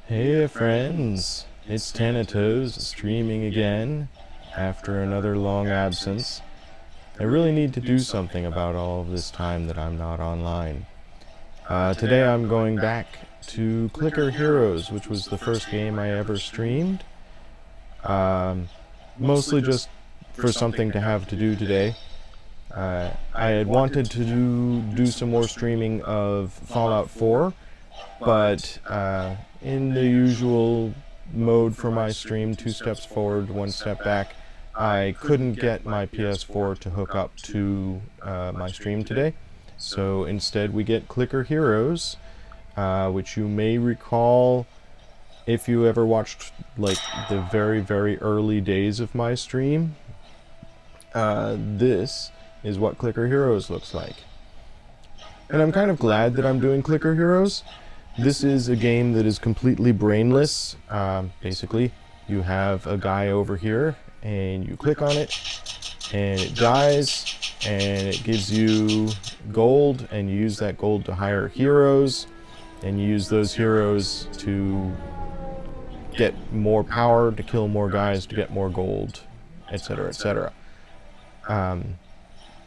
Hey friends, it's Thanatos streaming again after another long absence. I really need to do something about all of this time that I'm not online. Today I'm going back to Clicker Heroes, which was the first game I ever streamed. Um, Mostly just for something to have to do today. I had wanted to do some more streaming of Fallout 4, but in the usual mode for my stream, 2 steps forward, 1 step back, I couldn't get my PS4 to hook up to my stream today. So instead we get Clicker Heroes, which you may recall if you ever watched like the very, very early days of my stream. This is what Clicker Heroes looks like. And I'm kind of glad that I'm doing Clicker Heroes. This is a game that is completely brainless. Basically, you have a guy over here, and you click on it, and it dies, and it gives you gold, and you use that gold to hire heroes, and you use those heroes to get more power, to kill more guys, to get more gold, etc., etc.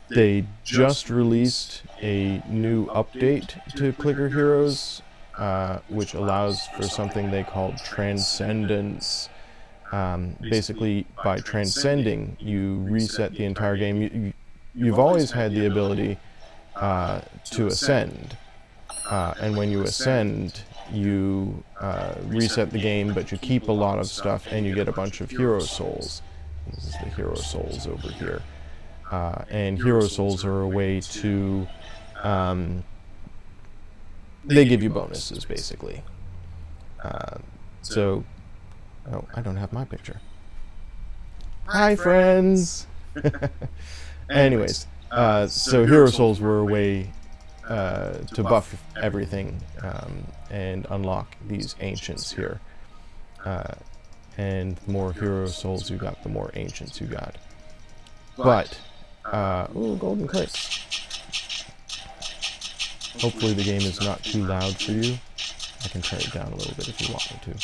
They just released a new update to Clicker Heroes, which allows for something they call transcendence. Basically, by transcending, you reset the entire game. You've always had the ability to ascend, and when you ascend, you reset the game, but you keep a lot of stuff, and you get a bunch of hero souls. This is the hero souls over here. And hero souls are a way to they give you bonuses basically. So oh, I don't have my picture. Hi friends. Anyways, so hero souls were a way to buff everything and unlock these ancients here. And the more hero souls you got, the more ancients you got. But ooh, golden clicks. Hopefully the game is not too loud for you. I can turn it down a little bit if you want me to.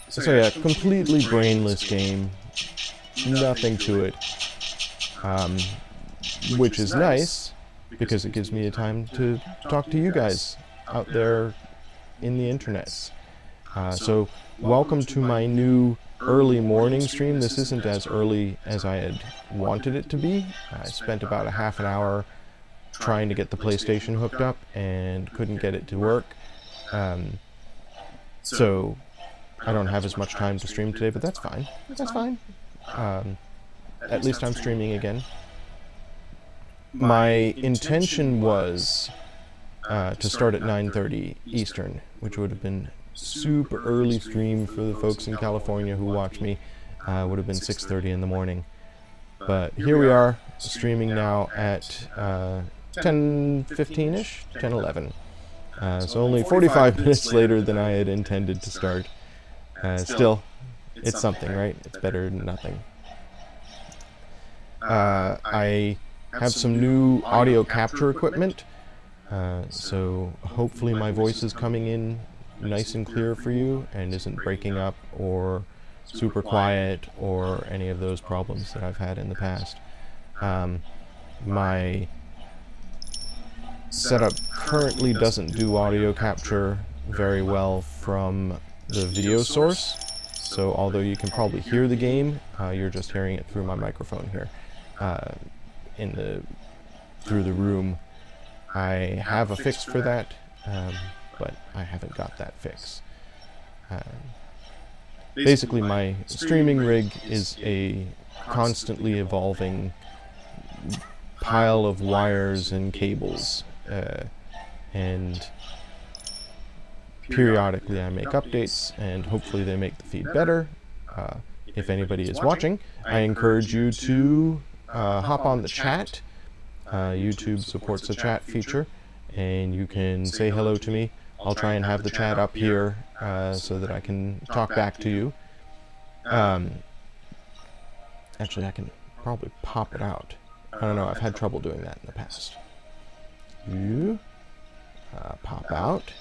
So yeah, completely brainless game. Nothing to it. Which is nice, because it gives me a time to talk to you guys out there in the internets. So welcome to my new early morning stream. This isn't as early as I had wanted it to be. I spent about a half an hour trying to get the PlayStation hooked up and couldn't get it to work. So I don't have as much time to stream today, but that's fine. That's fine. At least I'm streaming again. My intention was to start at 9:30 Eastern, which would have been super early stream for the folks in California who watch me. Would have been 6:30 in the morning. But here we are, streaming now at 10:15ish, 10:11. So only 45 minutes later than I had intended to start. Still, it's something, right? It's better than nothing. I have some new audio capture equipment, so hopefully my voice is coming in nice and clear for you and isn't breaking up or super quiet or any of those problems that I've had in the past. My setup currently doesn't do audio capture very well from the video source, so although you can probably hear the game, you're just hearing it through my microphone here through the room. I have a fix for that, but I haven't got that fix. Basically, my streaming rig is a constantly evolving pile of wires and cables, and periodically I make updates, and hopefully they make the feed better. If anybody is watching, I encourage you to hop on the chat. YouTube supports the chat feature, and you can say hello to me. I'll try and have the chat up here so that I can talk back to you. Actually, I can probably pop it out. I don't know, I've had trouble doing that in the past. You? pop out.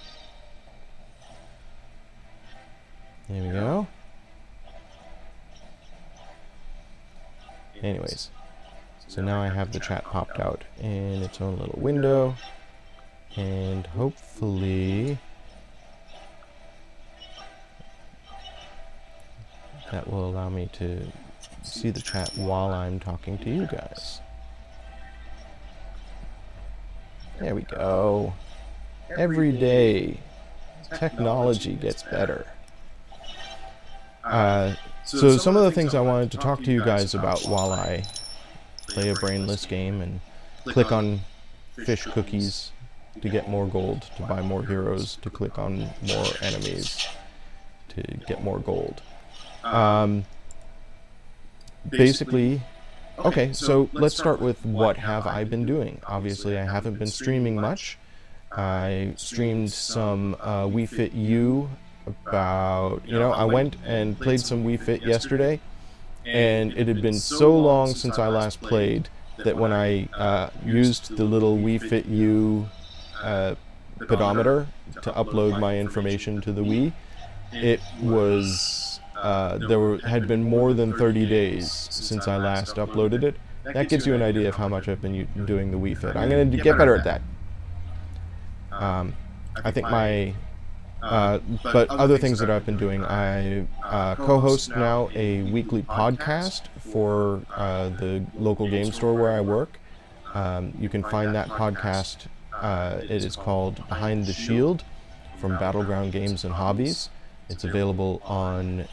There we go. Anyways, so now I have the chat popped out in its own little window, and hopefully that will allow me to see the chat while I'm talking to you guys. There we go. Every day, technology gets better. So some of the things I wanted to talk to you guys about while I play a brainless game and click on fish cookies to get more gold, to buy more heroes, to click on more enemies to get more gold. Basically, okay, so let's start with what have I been doing. Obviously, I haven't been streaming much. I streamed some Wii Fit U about, I went and played some Wii Fit yesterday, and it had been so long since I last played that when I used the little Wii Fit U pedometer to upload my information to the Wii, it was, had been more than 30 days since I last uploaded it. That gives you an idea of how much I've been doing the Wii Fit. I'm going to get better at that. I think but other things that I've been doing, I co-host now a weekly podcast for the local game store where I work. You can find that podcast. It is called Behind the Shield from Battleground Games and Hobbies. It's available on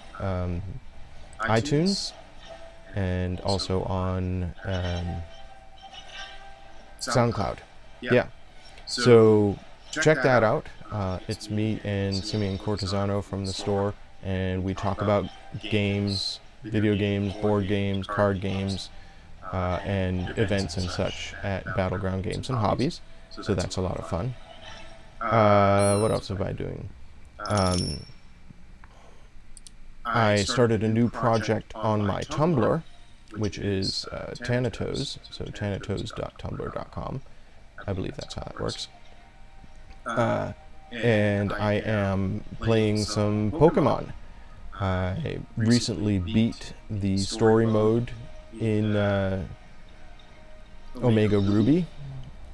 iTunes and also on SoundCloud. Yeah. So check that out. It's me and Simeon Cortesano from the store, and we talk about games, video games, board games, card games, and events and such at Battleground Games and Hobbies. So that's a lot of fun. What else have I doing? I started a new project on my Tumblr, which is Thanatos, so thanatos.tumblr.com. I believe that's how that works. And I am playing some Pokemon. I recently beat the story mode in Omega Ruby,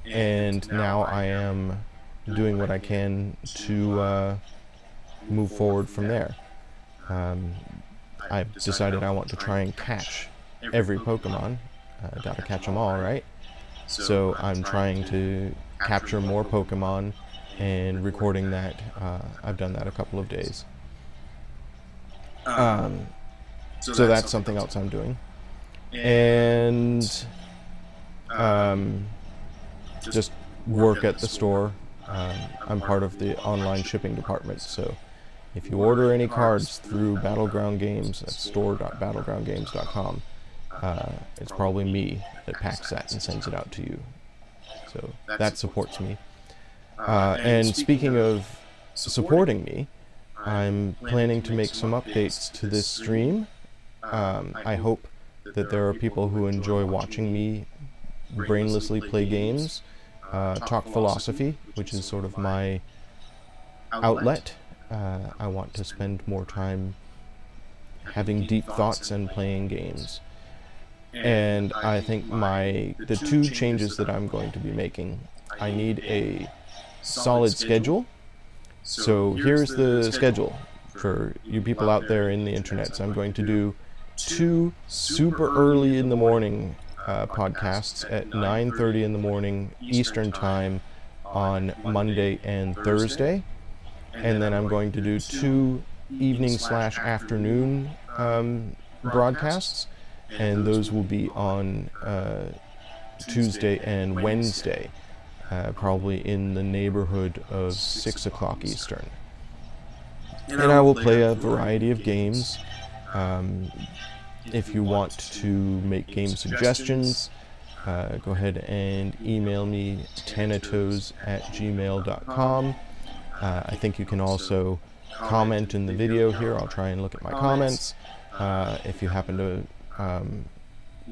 and now I am doing what I can to move forward from there. I've decided I want to try and catch every Pokemon. Gotta catch them all, right? So I'm trying to capture more Pokemon and recording that. I've done that a couple of days. So that's something else I'm doing. And just work at the store. I'm part of the online shipping department, so if you order any cards through Battleground Games at store.battlegroundgames.com, it's probably me that packs that and sends it out to you. So that supports me. And speaking of supporting me, I'm planning to make some updates to this stream. I hope that there are people who enjoy watching me brainlessly play games, talk philosophy, which is sort of my outlet. I want to spend more time having deep thoughts and playing games. And I think the two changes that I'm going to be making, I need a solid schedule. So here's the schedule for you people out there in the internet. So I'm going to do 2 super early in the morning podcasts at 9:30 in the morning Eastern Time on Monday and Thursday. And then I'm going to do 2 evening/afternoon broadcasts, and those will be on Tuesday and Wednesday, probably in the neighborhood of 6 o'clock Eastern. And I will play a variety of games. If you want to make game suggestions, go ahead and email me thanatos@gmail.com. I think you can also comment in the video here. I'll try and look at my comments. If you happen to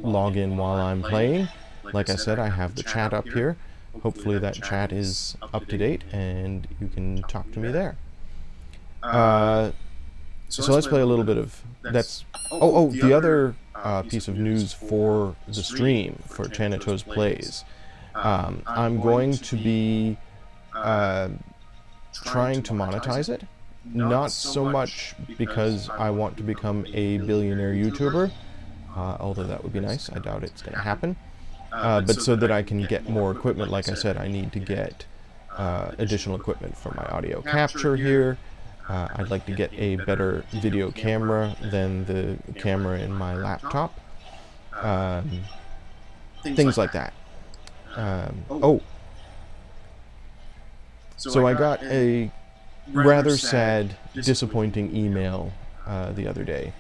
log in while I'm playing, like I said, I have the chat up here. hopefully that chat is up to date and you can talk to me there. So let's play a little bit of that's. The other piece of news for the stream for Thanatos Plays. I'm going to be trying to monetize it. Not so much because I want to become a billionaire YouTuber, although that would be nice. I doubt it's going to happen. But so that I can get more equipment. Like I said, I need to get additional equipment for my audio capture here. I'd like to get a better video camera than the camera in my laptop. Things like that. So I got a rather sad, disappointing email the other day.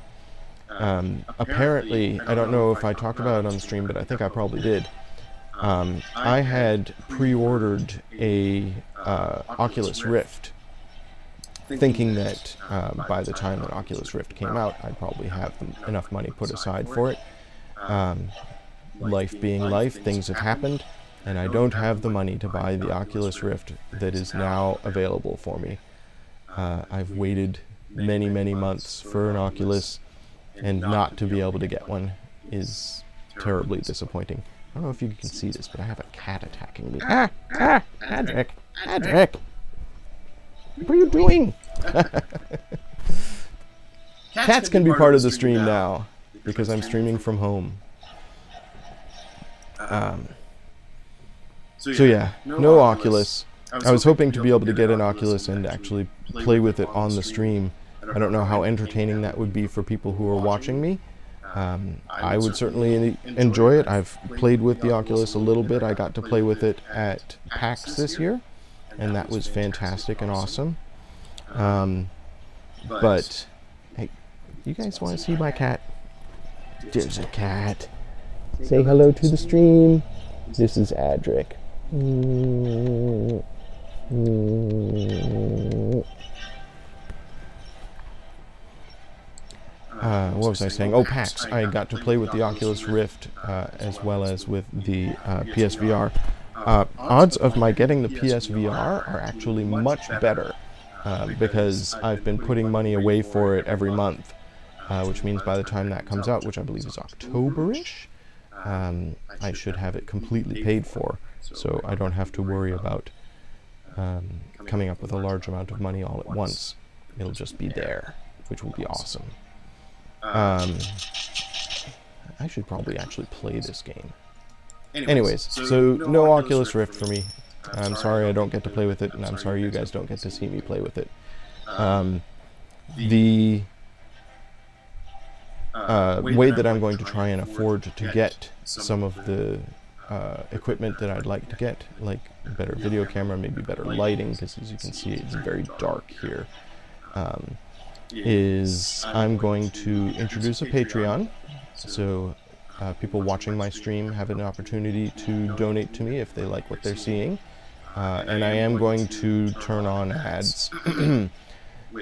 Apparently, I don't know if I talked about it on the stream, but I think I probably did. I had pre-ordered a Oculus Rift, thinking that by the time that Oculus Rift came out, I'd probably have enough money put aside for it. Life being life, things have happened, and I don't have the money to buy the Oculus Rift that is now available for me. I've waited many, many months for an Oculus, and not to be able to get one is terribly disappointing. I don't know if you can see this, but I have a cat attacking me. Adric! Adric! What are you doing? Cats can be part of the stream now, because I'm streaming from home. So yeah, no Oculus. I was hoping to be able to get an Oculus and actually play with it on the stream. I don't know how entertaining that would be for people who are watching me. I would certainly enjoy it. I've played with the Oculus a little bit. I got to play with it at PAX this year, and that was fantastic and awesome. But, hey, you guys want to see my cat? There's a cat. Say hello to the stream. This is Adric. What was I saying? Oh, PAX. I got to play with the Oculus Rift as well as with the PSVR. Odds of my getting the PSVR are actually much better because I've been putting money away for it every month, which means by the time that comes out, which I believe is October-ish, I should have it completely paid for, so I don't have to worry about coming up with a large amount of money all at once. It'll just be there, which will be awesome. I should probably actually play this game. Anyways, so no Oculus Rift for me. I'm sorry I don't get to play with it, and I'm sorry you guys don't get to see me play with it. The way that I'm going to try and afford to get some of the equipment that I'd like to get, like better video camera, maybe better lighting, because as you can see it's very dark here, is I'm going to introduce a Patreon, so people watching my stream have an opportunity to donate to me if they like what they're seeing, and I am going to turn on ads,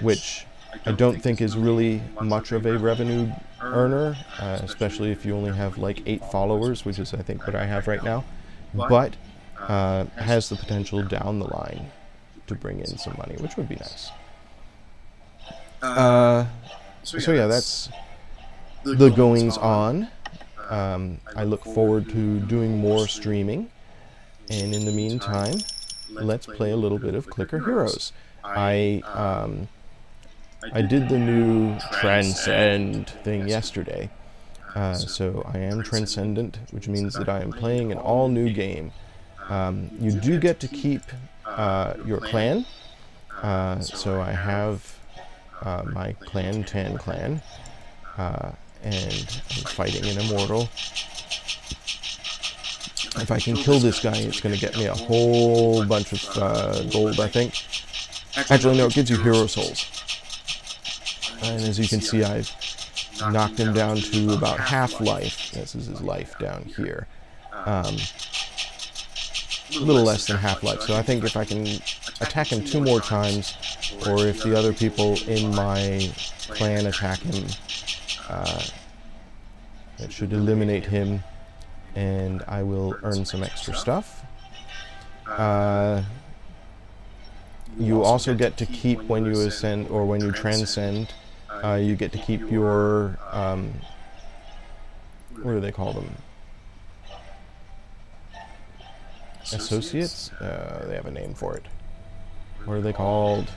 which I don't think is really much of a revenue earner, especially if you only have like 8 followers, which is I think what I have right now, but has the potential down the line to bring in some money, which would be nice. So yeah, that's the goings on. I look forward to doing more streaming, and in the meantime, let's play a little bit of Clicker Heroes. I did the new Transcend thing yesterday, so I am Transcendent, which means that I am playing an all-new game. You do get to keep your clan, so I have my clan, Tan Clan, and I'm fighting an immortal. If I can kill this guy, it's going to get me a whole bunch of gold, I think. Actually, no, it gives you hero souls. And as you can see, I've knocked him down to about half life. This is his life down here. A little less than half life. So I think if I can attack him 2 more times, or if the other people in my clan attack him, that should eliminate him, and I will earn some extra stuff. You also get to keep when you ascend or when you transcend. You get to keep your what do they call them? Associates? They have a name for it. What are they called?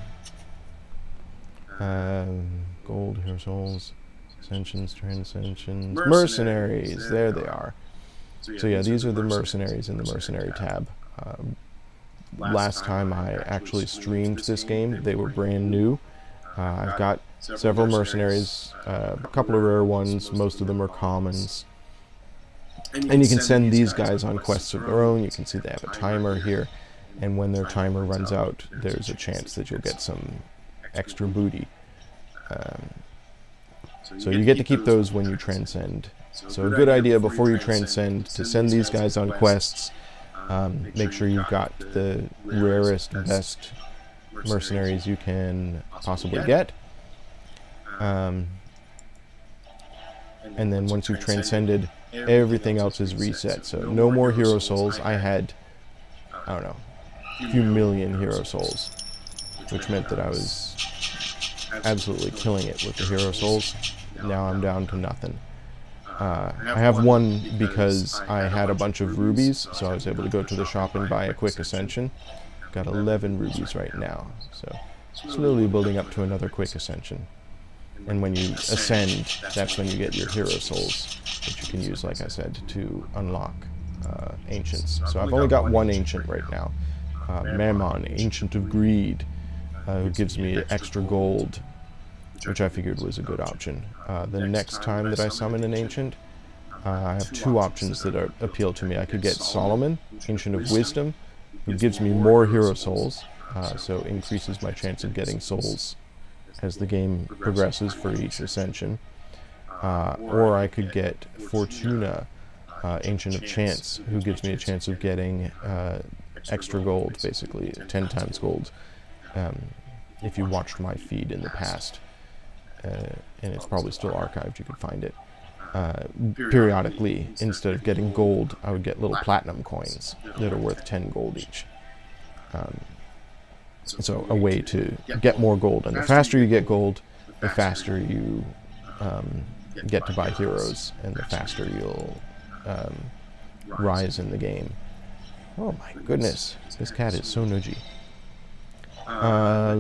Gold, hero souls, ascensions, transcensions, mercenaries. There they are. So yeah, these are the mercenaries in the mercenary tab. Last time I actually streamed this game, they were brand new. I've got several mercenaries, a couple of rare ones, most of them are commons. And you can send these guys on quests of their own. You can see they have a timer here, and when their timer runs out, there's a chance that you'll get some extra booty. So you get to keep those when you transcend. So a good idea before you transcend to send these guys on quests. Make sure you've got the rarest, best mercenaries you can possibly get. And then once you've transcended, everything else is reset. So no more hero souls. I had, I don't know, a few million hero souls, which meant that I was absolutely killing it with the hero souls. Now I'm down to nothing. I have one because I had a bunch of rubies, so I was able to go to the shop and buy a quick ascension. Got 11 rubies right now, so slowly building up to another quick ascension. And when you ascend, that's when you get your hero souls, which you can use, like I said, to unlock ancients. So I've only got one ancient right now, Mammon, Ancient of Greed, who gives me extra gold, which I figured was a good option. The next time that I summon an ancient, I have two options that appeal to me. I could get Solomon, Ancient of Wisdom, who gives me more hero souls, so increases my chance of getting souls as the game progresses for each ascension. Or I could get Fortuna, Ancient of Chance, who gives me a chance of getting extra gold, basically 10 times gold, if you watched my feed in the past. And it's probably still archived, you could find it. Periodically, instead of getting gold, I would get little platinum coins that are worth 10 gold each. So a way to get more gold. And the faster you get gold, the faster you get to buy heroes, and the faster you'll rise in the game. Oh my goodness, this cat is so nudgy.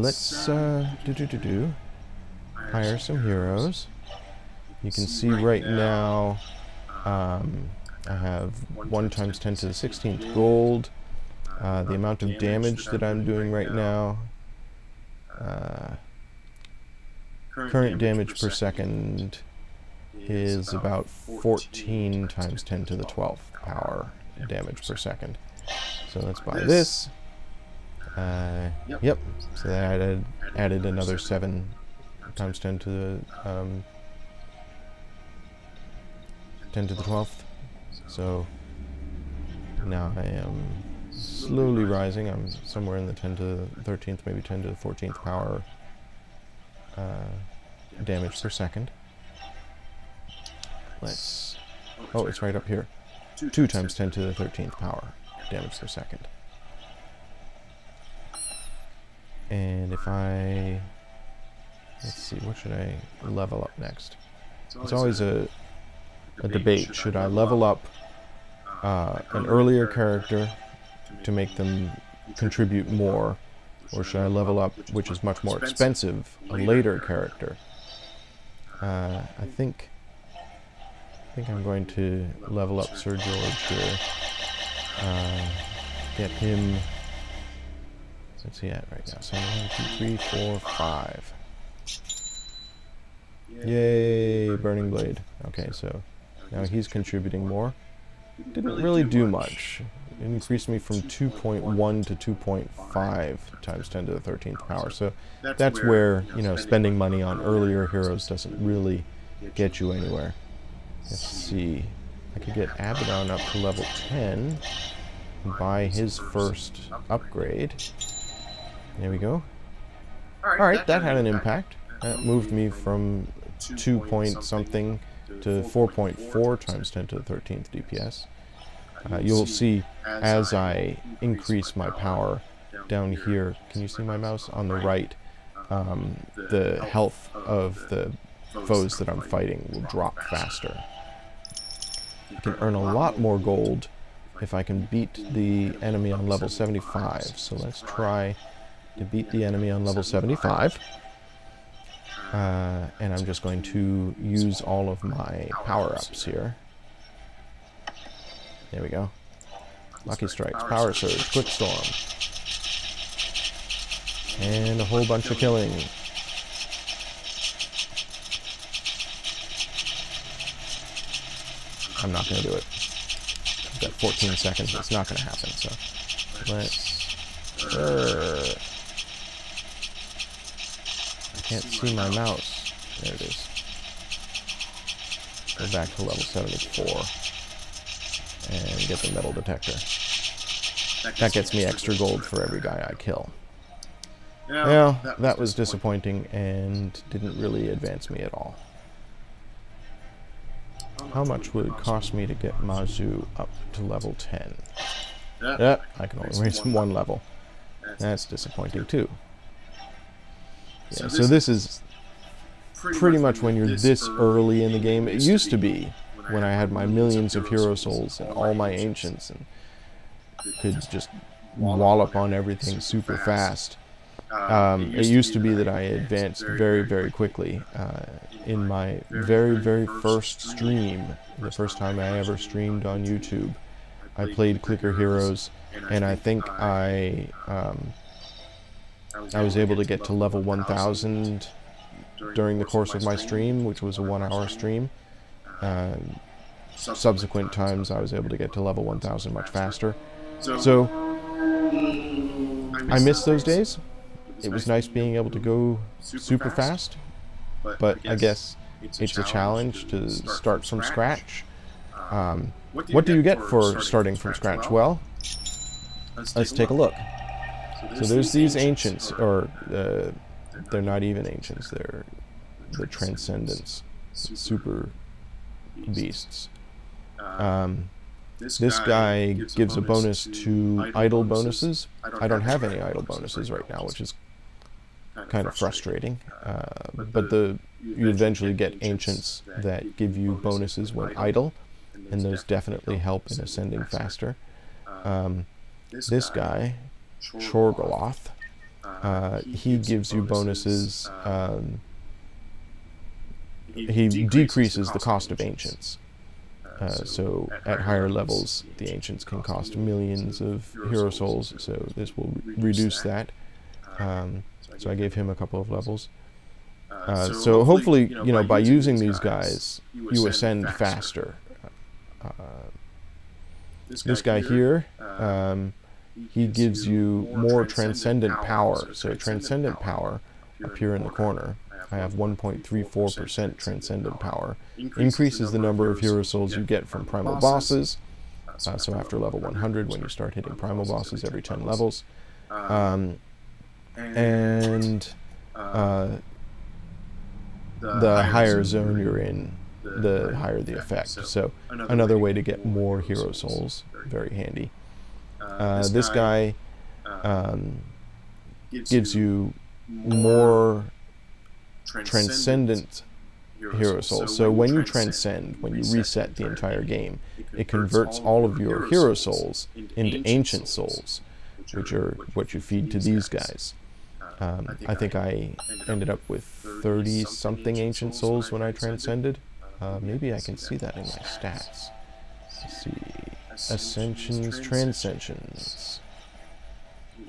Let's hire some heroes. You can see right now I have 1 times 10 to the 16th gold. The amount of damage that I'm doing right now, current damage per second is about 14 times 10 to the 12th power damage per second. So let's buy this. Yep, so that added another 7 times 10 to the 10 to the 12th. So now I am slowly rising. I'm somewhere in the 10 to the 13th, maybe 10 to the 14th power damage per second. Let's... oh, it's right up here. 2 times 10 to the 13th power damage per second. And if I... let's see, what should I level up next? It's always a debate. Should I level up an earlier character to make them contribute more, or should I level up, which is much more expensive, a later character? I think I'm going to level up Sir George here. Get him... what's he at right now? So 1, 2, 3, 4, 5. Yay, Burning Blade. Okay, so now he's contributing more. Didn't really do much. It increased me from 2.1 to 2.5 times 10 to the 13th power. So that's where, you know, spending money on earlier heroes doesn't really get you anywhere. Let's see. I could get Abaddon up to level 10 and buy his first upgrade. There we go. Alright, that had an impact. That moved me from 2 point something to 4.4 times 10 to the 13th DPS. You'll see as I increase my power down here, can you see my mouse? On the right, the health of the foes that I'm fighting will drop faster. I can earn a lot more gold if I can beat the enemy on level 75. So let's try to beat the enemy on level 75. And I'm just going to use all of my power-ups here. There we go. Lucky Strikes, Power Surge, Quick Storm. And a whole bunch of killing. I'm not going to do it. I've got 14 seconds. It's not going to happen, so let's... I can't see my mouse. There it is. Go back to level 74 and get the metal detector. That gets me extra gold for every guy I kill. Well, that was disappointing and didn't really advance me at all. How much would it cost me to get Mazu up to level 10? Yep, I can only raise him one level. That's disappointing too. Yeah, so this is pretty much when you're this early in the game. It used to be when I had my millions of hero souls and all my ancients and could just wallop on everything super fast. It used to be that I advanced very, very quickly. In my very, very first stream, the first time I ever streamed on YouTube, I played Clicker Heroes, and I think I was able to get to level 1000 during the course of my stream, which was a 1-hour stream. Subsequent times I was able to get to level 1000 much faster. So I miss those days. It was nice being able to go super fast, but I guess it's a challenge to start from scratch. What do you get for starting from scratch? Well, let's take a look. So there's these ancients, or they're not even ancients, they're the transcendents, super beasts. This guy gives a bonus to idle bonuses. I don't have any idle bonuses right now, which is kind of frustrating. But you eventually get ancients that give you bonuses when idle, and those definitely help in ascending faster. This guy, Shorgoloth, he gives you bonuses. He decreases the cost of ancients. So at higher levels, the ancients can cost millions of hero souls, so this will reduce that. So I gave him a couple of levels. So hopefully, by using these guys, you ascend faster. This guy here, he gives you more transcendent power. So transcendent power up here in the corner. I have 1.34% transcendent power. Increases the number of hero souls you get from primal bosses. So after level 100, when you start hitting primal bosses every 10 levels. The higher zone you're in, the higher the effect. So another way to get more hero souls. Very handy. This guy gives you more transcendent hero souls. So when you transcend, when you reset the entire game, it converts all of your hero souls into ancient souls, which are what you feed to these guys. I think I ended up with 30-something ancient souls when I transcended. Maybe I can see that in my stats. Let's see. Ascensions, Transcensions.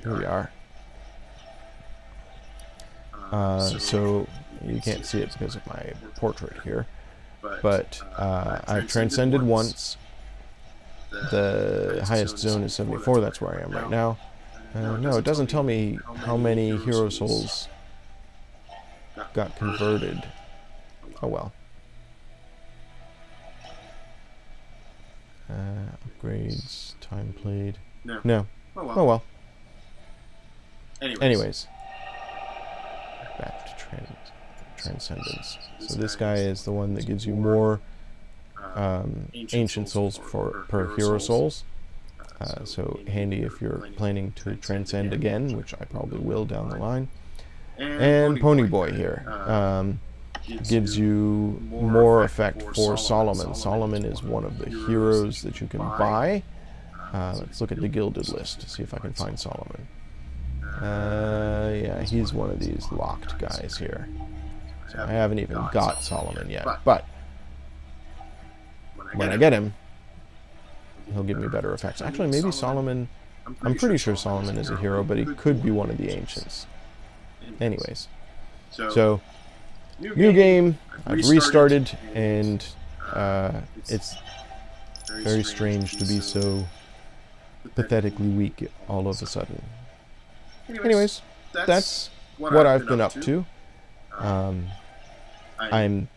Here we are. So you can't see it because of my portrait here, but I've transcended once. The highest zone is 74, that's where I am right now. No, it doesn't tell me how many hero souls got converted. Oh well. Upgrades, time played. No. Oh well. Anyways. Back to Transcendence. So this guy is the one that gives you more ancient souls per hero souls. So handy if you're planning to transcend again, which I probably will down the line. And Ponyboy here gives you more effect for Solomon. Solomon is one of the heroes that you can buy. Let's look at the gilded list, see if I can find Solomon. Yeah, he's one of these locked guys here. So I haven't even got Solomon yet, but when I get him, he'll give me better effects. Actually, maybe Solomon, I'm pretty sure Solomon is a hero, but he could be one of the ancients. Anyways, so new game, I've restarted, and it's very strange to be so pathetically weak all of a sudden. Anyways, that's what I've been up to. I'm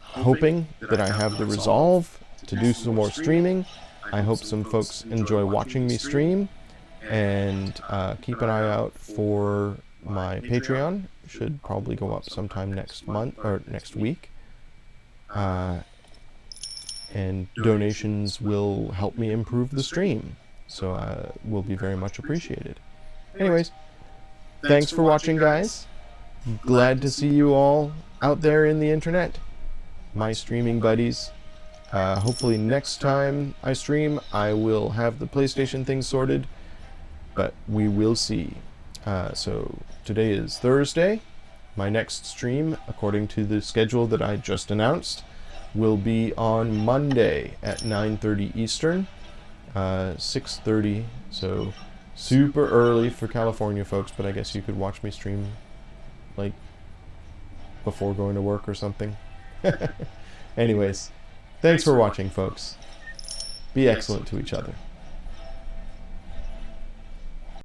hoping that I have the resolve to do some more streaming. I hope some folks enjoy watching me stream, and keep an eye out for my Patreon. Should probably go up sometime next month or next week. And donations will help me improve the stream, so will be very much appreciated. Anyways, thanks for watching, guys. Glad to see you all out there in the internet, my streaming buddies. Hopefully next time I stream, I will have the PlayStation thing sorted, but we will see. So today is Thursday. My next stream, according to the schedule that I just announced, will be on Monday at 9:30 Eastern, 6:30, so super early for California folks, but I guess you could watch me stream like before going to work or something. Anyways, thanks for watching, folks. Be excellent to each other.